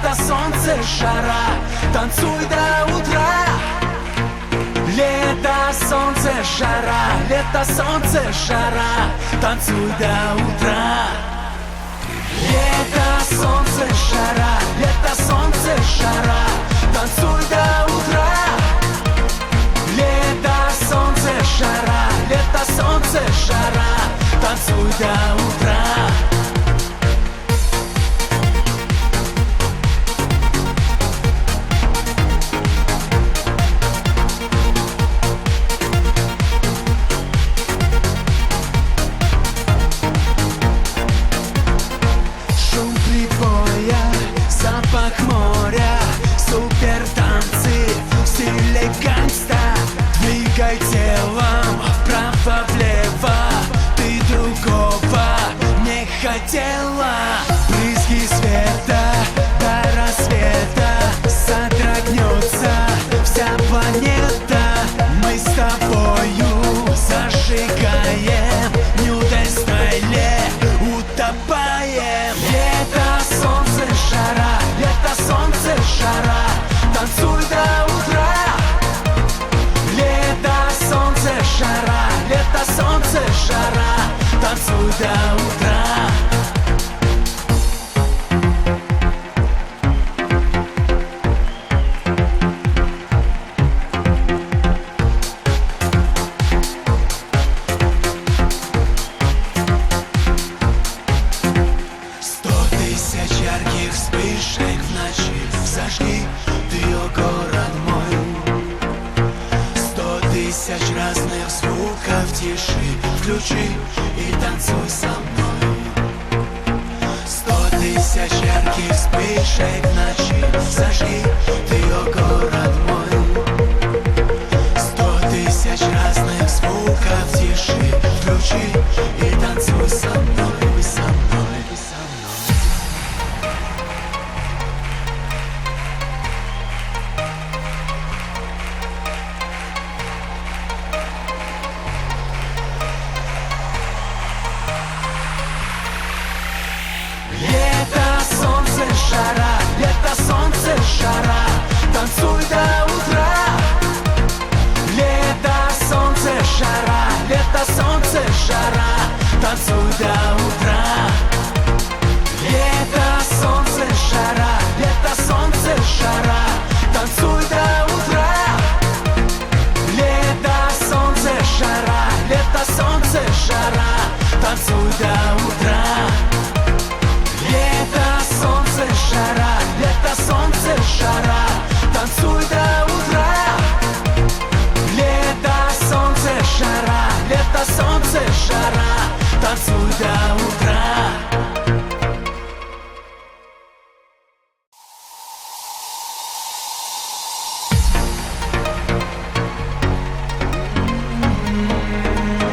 лето, солнце, жара, танцуй до утра. Лето, солнце, жара, лето, солнце, жара, танцуй до утра. Лето, солнце, жара, лето, солнце, жара, танцуй до утра. Лето, солнце, жара, лето, солнце, жара, танцуй до утра. Запах моря, супер танцы в стиле гангста. Двигай телом вправо-влево, ты другого не хотела. Брызги света до рассвета, содрогнется вся планета. Мы с тобою зажигаем, нюдой стайле утопаем. Лето, солнце, жара, лето, солнце, жара, танцуй до утра. Лето, солнце, жара, лето, солнце, жара, танцуй до утра. Ярких вспышек в ночи зажги ты, о город мой. 100 тысяч разных звуков тиши включи и танцуй со мной. 100 тысяч ярких вспышек в ночи зажги ты, о город мой. 100 тысяч разных звуков тиши включи и танцуй со мной, со мной, со мной. Лето, солнце, жара, лето, солнце, жара, танцуй до утра. Лето, солнце, жара, лето, солнце, жара, танцуй до утра. Лето, солнце, жара, лето, солнце, жара, танцуй до утра. Лето, солнце, жара, лето, солнце, жара, танцуй до утра.